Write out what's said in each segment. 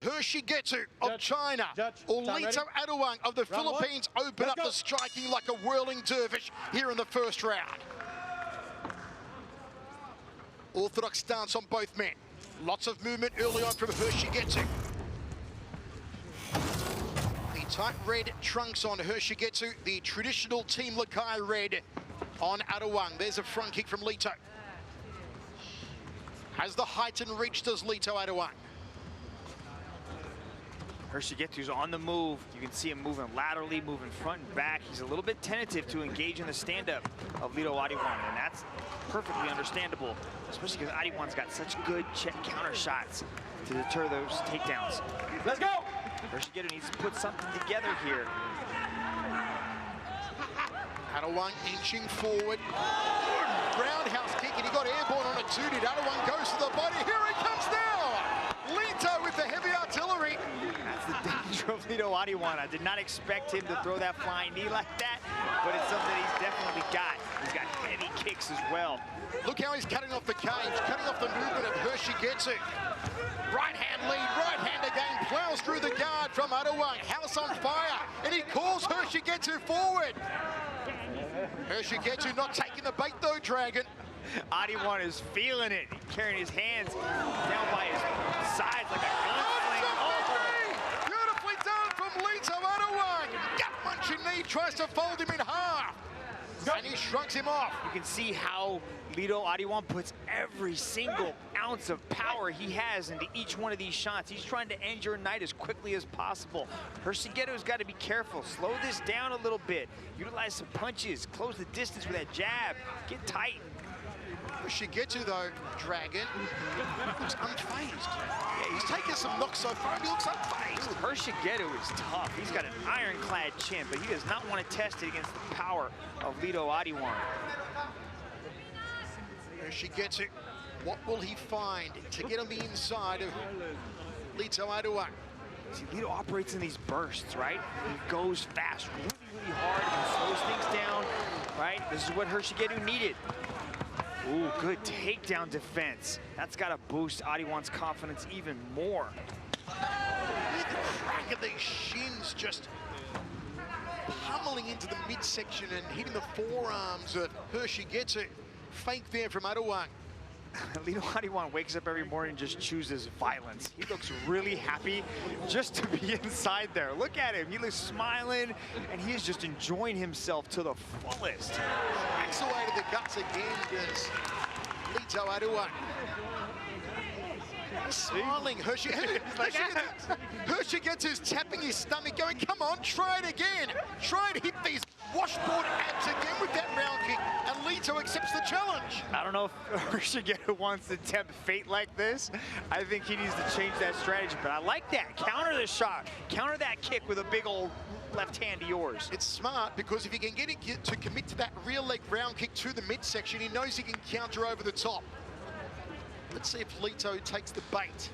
Hirshigetsu of China, or Lito Adiwang of the Philippines open up the striking like a whirling dervish here in the first round. Orthodox stance on both men. Lots of movement early on from Hirshigetsu. The tight red trunks on Hirshigetsu, the traditional Team Lakai red on Adiwang. There's a front kick from Lito. Has the height and reach does Lito Adiwang. Hirshigetsu's on the move. You can see him moving laterally, moving front and back. He's a little bit tentative to engage in the stand-up of Lito Adiwang, and that's perfectly understandable, especially because Adiwang's got such good check counter shots to deter those takedowns. Let's go! Hirshigetsu needs to put something together here. Adiwang inching forward. Roundhouse kick, and he got airborne on it too. Did Adiwang goes to the body. Here he comes now! Lito with the heavy artillery. That's the danger of Lito Adiwang. I did not expect him to throw that flying knee like that, but it's something he's definitely got. He's got heavy kicks as well. Look how he's cutting off the cage, cutting off the movement of Hirshigetsu. Right hand lead, right hand again, plows through the guard from Adiwang. House on fire, and he calls Hirshigetsu forward. Hirshigetsu not taking the bait though, Dragon. Adiwang is feeling it, carrying his hands down by his sides like a gunsling. Oh, beautifully done from Lito Adiwang. Gut-munching knee, tries to fold him in half. And he shrugs him off. You can see how Lito Adiwang puts every single ounce of power he has into each one of these shots. He's trying to end your night as quickly as possible. Hirshigetsu's got to be careful. Slow this down a little bit. Utilize some punches. Close the distance with that jab. Get tight. Hirshigetsu though, Dragon, looks unfazed. Yeah, he's taken some knocks so far, he looks unfazed. Hirshigetsu is tough. He's got an ironclad chin, but he does not want to test it against the power of Lito Adiwang. Hirshigetsu, what will he find to get on the inside of Lito Adiwang? See, Lito operates in these bursts, right? He goes fast, really hard, and slows things down, right? This is what Hirshigetsu needed. Ooh, good takedown defense. That's got to boost Adiwang's confidence even more. The crack of these shins just pummeling into the midsection and hitting the forearms of Hirshigetsu. Fake there from Adiwang. Lito Adiwang wakes up every morning and just chooses violence. He looks really happy just to be inside there. Look at him. He looks smiling, and he is just enjoying himself to the fullest. Backs away to the guts again, does Lito Adiwang. Smiling, Hirshigetsu's tapping his stomach, going, come on, try it again. Try and hit these washboard abs again with that round kick, and Lito accepts the challenge. I don't know if Hirshigetsu wants to tempt fate like this. I think he needs to change that strategy, but I like that. Counter the shot. Counter that kick with a big old left hand to yours. It's smart, because if he can get it to commit to that rear leg round kick to the midsection, he knows he can counter over the top. Let's see if Lito takes the bait.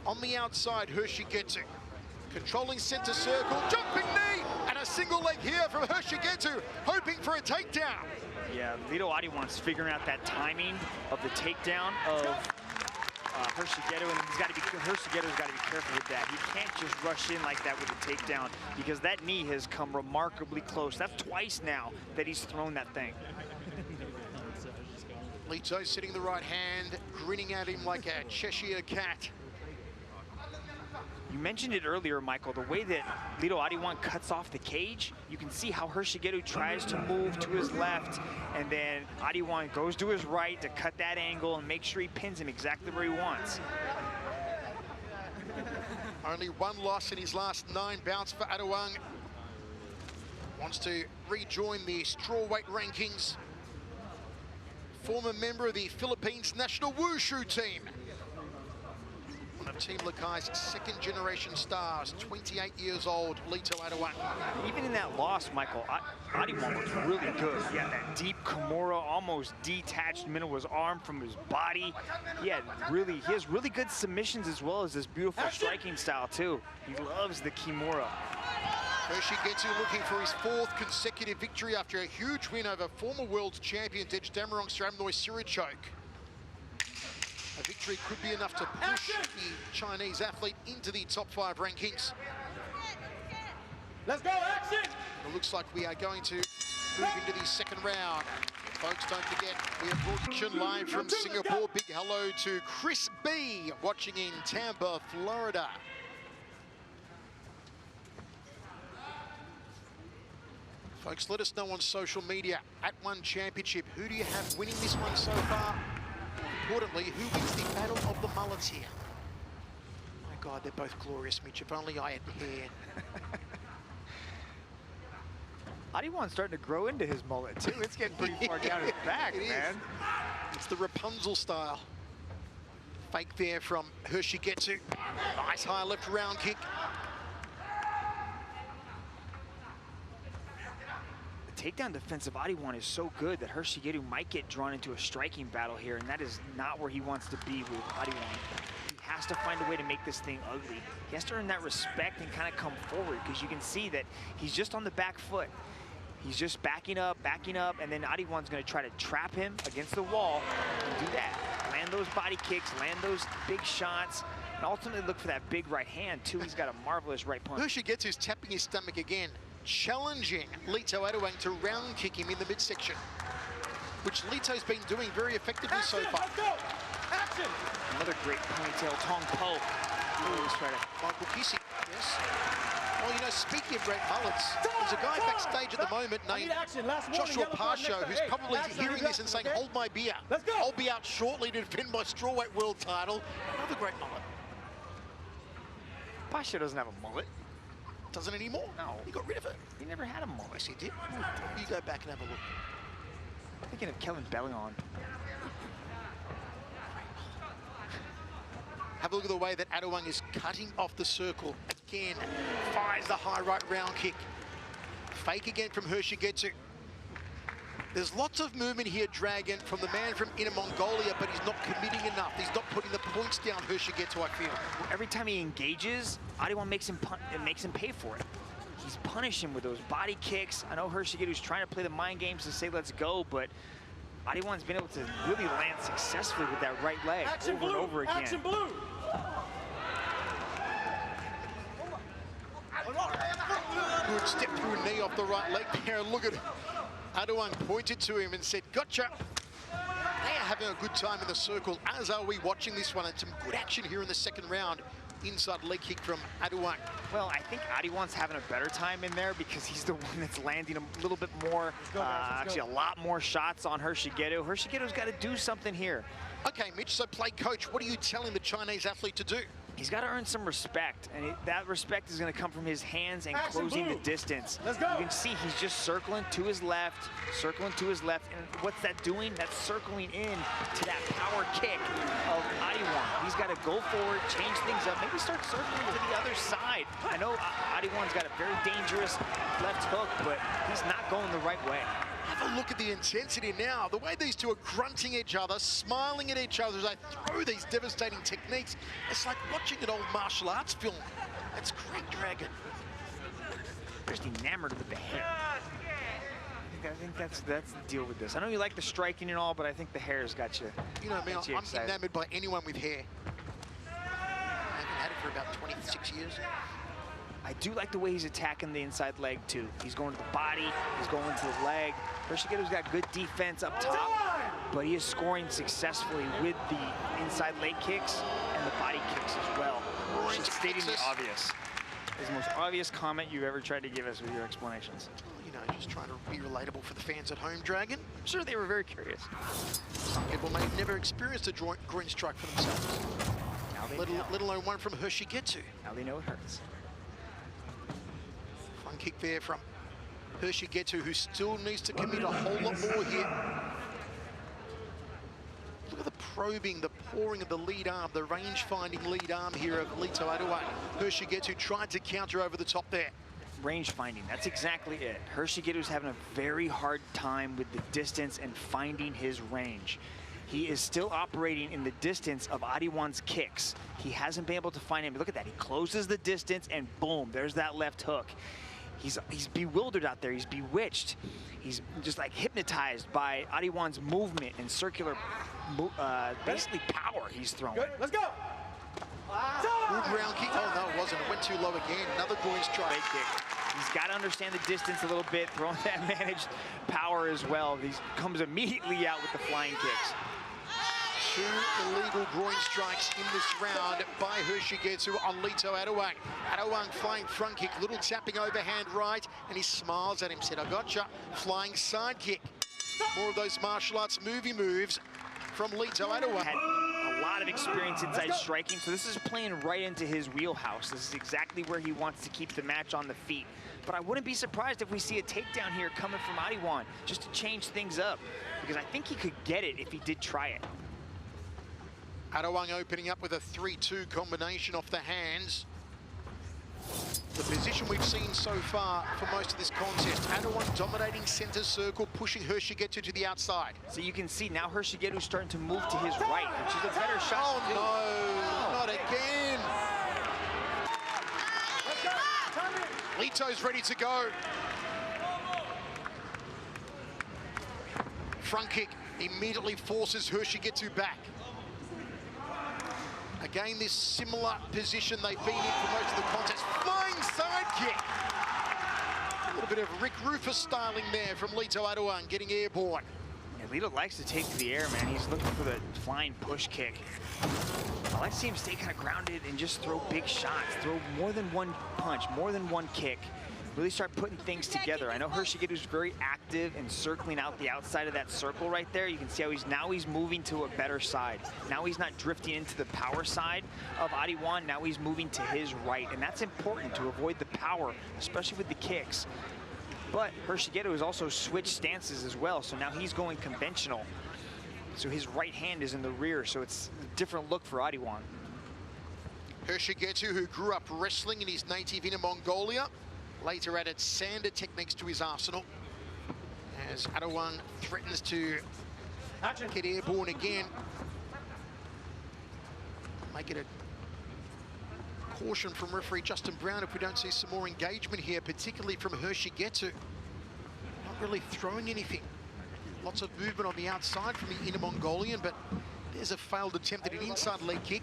On the outside, Hirshigetsu. Controlling center circle, jumping knee, and a single leg here from Hirshigetsu, hoping for a takedown. Yeah, Lito Adiwang's figuring out that timing of the takedown of Hirshigetsu, and Hirshigetsu's got to be careful with that. He can't just rush in like that with the takedown, because that knee has come remarkably close. That's twice now that he's thrown that thing. Lito sitting the right hand, grinning at him like a Cheshire cat. You mentioned it earlier, Michael, the way that Lito Adiwang cuts off the cage. You can see how Hirshigetsu tries to move to his left, and then Adiwang goes to his right to cut that angle and make sure he pins him exactly where he wants. Only one loss in his last 9 bouts for Adiwang. Wants to rejoin the strawweight rankings. Former member of the Philippines national wushu team. One of Team Lakai's second-generation stars, 28 years old, Lito Adiwang. Even in that loss, Michael, Adiwang was really good. He had that deep Kimura, almost detached middle of his arm from his body. He has really good submissions as well as this beautiful striking style too. He loves the Kimura. Hirshigetsu looking for his 4th consecutive victory after a huge win over former world champion Dej Damarong Sramnoy Sirichok. A victory could be enough to push the Chinese athlete into the top 5 rankings. Let's go, action! It looks like we are going to move into the second round. Folks, don't forget, we are broadcasting live from Singapore. Big hello to Chris B, watching in Tampa, Florida. Folks, let us know on social media at One Championship. Who do you have winning this one so far? Importantly, who wins the battle of the mullets here? My God, they're both glorious, Mitch. If only I had hair. Adiwang's starting to grow into his mullet, too. It's getting pretty far down his back, man. It's the Rapunzel style. Fake there from Hersheygetsu. Nice high left round kick. The takedown defense of Adiwang is so good that Hersheygetsu might get drawn into a striking battle here, and that is not where he wants to be with Adiwang. He has to find a way to make this thing ugly. He has to earn that respect and kind of come forward, because you can see that he's just on the back foot. He's just backing up, and then Adiwang's going to try to trap him against the wall and do that. Land those body kicks, land those big shots, and ultimately look for that big right hand, too. He's got a marvelous right punch. Hersheygetsu's tapping his stomach again, challenging Lito Adiwang to round kick him in the midsection, which Lito's been doing very effectively so far. Let's go! Action! Another great ponytail, Tong Po. Michael Kissy, yes. Well, you know, speaking of great mullets, there's a guy backstage at the moment named Joshua Pasho who's probably hearing this and saying, hold my beer. I'll be out shortly to defend my strawweight world title. Another great mullet. Pasho doesn't have a mullet. Doesn't anymore? No. He got rid of it. He never had a mullet. Yes, he did. You go back and have a look. I'm thinking of Kellen Bellion. Have a look at the way that Adiwang is cutting off the circle. Again, fires the high right round kick. Fake again from Hersheygetsu. There's lots of movement here, Dragon, from the man from Inner Mongolia, but he's not committing enough. He's not putting the points down, Hersheygetsu, I feel. Every time he engages, Adiwang makes him pay for it. He's punishing with those body kicks. I know Hersheygetsu's trying to play the mind games to say let's go, but Adiwang's been able to really land successfully with that right leg over and over again. Action blue! Good step through a knee off the right leg there. Look at it. Adiwang pointed to him and said, gotcha. They are having a good time in the circle, as are we watching this one. And some good action here in the second round. Inside leg kick from Adiwang. Well, I think Adiwang's having a better time in there because he's the one that's landing a little bit more, actually a lot more shots on Hersheygetsu. Hersheygetsu's got to do something here. Okay, Mitch, so play coach. What are you telling the Chinese athlete to do? He's got to earn some respect, and that respect is going to come from his hands and closing the distance. Let's go. You can see he's just circling to his left, and what's that doing? That's circling in to that power kick of Adiwang. He's got to go forward, change things up, maybe start circling to the other side. I know Adiwang's got a very dangerous left hook, but he's not going the right way. Have a look at the intensity now. The way these two are grunting each other, smiling at each other as they throw these devastating techniques. It's like watching an old martial arts film. That's great, Dragon. Just enamored with the hair. I think that's the deal with this. I know you like the striking and all, but I think the hair's got you. You know me, I'm enamored by anyone with hair. I haven't had it for about 26 years. I do like the way he's attacking the inside leg, too. He's going to the body, he's going to the leg. Hersheygetsu's got good defense up top, but he is scoring successfully with the inside leg kicks and the body kicks as well. She's stating the obvious. It's the most obvious comment you've ever tried to give us with your explanations. You know, just trying to be relatable for the fans at home, Dragon. I'm sure they were very curious. Some people may have never experienced a groin strike for themselves. Now they let alone one from Hersheygetsu. Now they know it hurts. Fun kick there from Hersheygetsu, who still needs to commit a whole lot more here. Look at the probing, the pouring of the lead arm, the range-finding lead arm here of Lito Adiwang. Hersheygetsu tried to counter over the top there. Range finding, that's exactly it. Hersheygetsu's having a very hard time with the distance and finding his range. He is still operating in the distance of Adiwang's kicks. He hasn't been able to find him. Look at that, he closes the distance and boom, there's that left hook. He's bewildered out there. He's bewitched. He's just like hypnotized by Adiwang's movement and circular, basically power he's throwing. Good, let's go. Good round kick. Oh, no, it wasn't. It went too low again. Another groin strike. Big kick. He's got to understand the distance a little bit, throwing that managed power as well. He comes immediately out with the flying kicks. 2 illegal groin strikes in this round by Hirshigetsu on Lito Adiwang. Adiwang flying front kick, little tapping overhand right, and he smiles at him, said, I gotcha. Flying side kick. More of those martial arts movie moves from Lito Adiwang. Had a lot of experience inside striking, so this is playing right into his wheelhouse. This is exactly where he wants to keep the match on the feet. But I wouldn't be surprised if we see a takedown here coming from Adiwang, just to change things up, because I think he could get it if he did try it. Adiwang opening up with a 3-2 combination off the hands. The position we've seen so far for most of this contest, Adiwang dominating center circle, pushing Hirshigetsu to the outside. So you can see now Hirshigetsu's starting to move to his right, which is a better shot. Oh no, not again. Lito's ready to go. Front kick immediately forces Hirshigetsu back. Again, this similar position they've been in for most of the contest. Flying side kick. A little bit of Rick Rufus styling there from Lito Adiwang, getting airborne. Yeah, Lito likes to take to the air, man. He's looking for the flying push kick. I like to see him stay kind of grounded and just throw big shots. Throw more than one punch, more than one kick. Really start putting things together. I know Hirshigetsu's very active and circling out the outside of that circle right there. You can see how he's moving to a better side. Now he's not drifting into the power side of Adiwang. Now he's moving to his right, and that's important to avoid the power, especially with the kicks. But Hirshigetsu has also switched stances as well, so now he's going conventional. So his right hand is in the rear, so it's a different look for Adiwang. Hirshigetsu, who grew up wrestling in his native Inner Mongolia, later added sander techniques to his arsenal, as Adiwang threatens to get airborne again. Make it a caution from referee Justin Brown if we don't see some more engagement here, particularly from Hirshigetsu. Not really throwing anything. Lots of movement on the outside from the Inner Mongolian, but there's a failed attempt at an inside leg kick.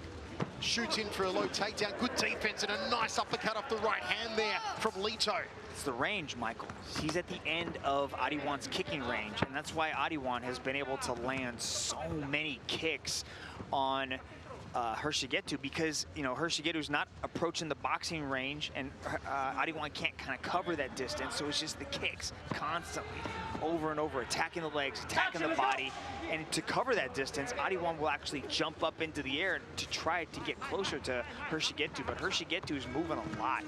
Shoots in for a low takedown. Good defense and a nice uppercut off the right hand there from Lito. It's the range, Michael. He's at the end of Adiwang's kicking range, and that's why Adiwang has been able to land so many kicks on Hirshigetsu, because, you know, Hirshigetsu's not approaching the boxing range, and Adiwang can't kind of cover that distance, so it's just the kicks constantly, over and over, attacking the legs, attacking the body. And to cover that distance, Adiwang will actually jump up into the air to try to get closer to Hirshigetsu, but Hirshigetsu is moving a lot.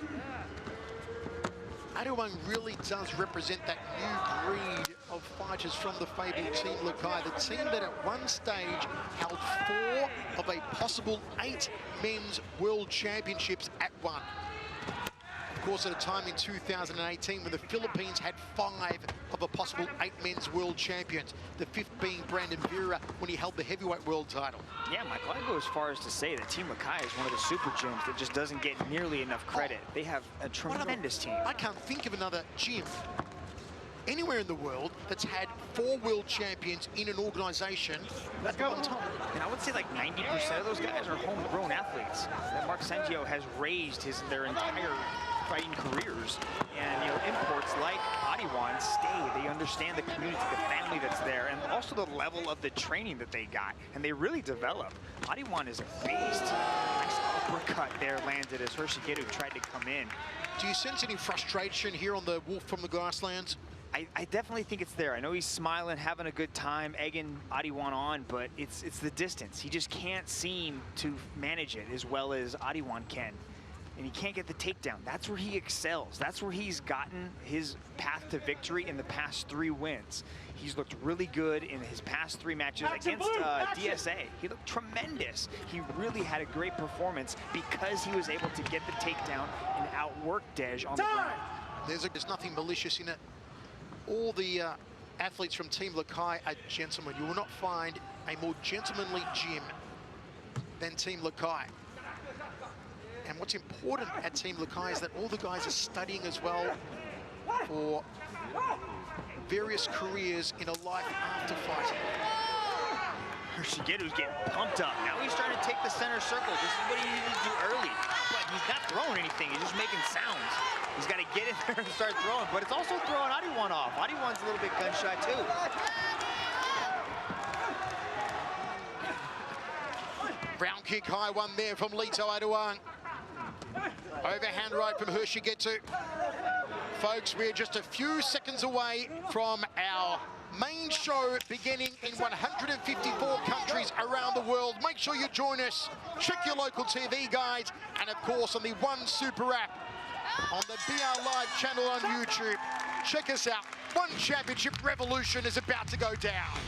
Adiwang really does represent that new breed of fighters from the fabled Team Lakai, the team that at one stage held 4 of a possible 8 men's world championships at one. Of course, at a time in 2018 when the Philippines had 5 of a possible 8 men's world champions, the 5th being Brandon Vera when he held the heavyweight world title. Yeah, Michael, I'd go as far as to say that Team Lakai is one of the super gyms that just doesn't get nearly enough credit. They have a tremendous team. I can't think of another gym anywhere in the world that's had 4 world champions in an organization at one time. And I would say like 90% of those guys are homegrown athletes that Mark Sangio has raised their entire fighting careers. And, you know, imports like Adiwang stay. They understand the community, the family that's there, and also the level of the training that they got. And they really develop. Adiwang is a beast. Nice uppercut there landed as Hirshigetsu tried to come in. Do you sense any frustration here on the Wolf from the Grasslands? I definitely think it's there. I know he's smiling, having a good time, egging Adiwang on, but it's the distance. He just can't seem to manage it as well as Adiwang can. And he can't get the takedown. That's where he excels. That's where he's gotten his path to victory in the past 3 wins. He's looked really good in his past 3 matches against DSA. He looked tremendous. He really had a great performance because he was able to get the takedown and outwork Dej on the ground. There's nothing malicious in it. All the athletes from Team Lakai are gentlemen. You will not find a more gentlemanly gym than Team Lakai. And what's important at Team Lakai is that all the guys are studying as well for various careers in a life after fighting. Shigeru's getting pumped up. Now he's trying to take the center circle. This is what he needed to do early. But he's not throwing anything. He's just making sounds. He's got to get in there and start throwing. But it's also throwing Adiwang off. Adiwang's a little bit gun shy too. Round kick, high one there from Lito Adiwang. Overhand right from Shigeru. Folks, we're just a few seconds away from our main show beginning in 154 countries around the world. Make sure you join us. Check your local TV guides, and of course on the One Super app, on the BR Live channel on YouTube. Check us out. One Championship Revolution is about to go down.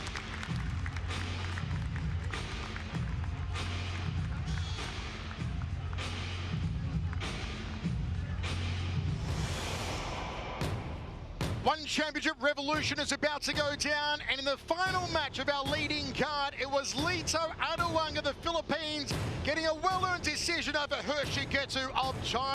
One Championship Revolution is about to go down, and in the final match of our leading card, it was Lito Adiwang of the Philippines getting a well-earned decision over Shigeru of China.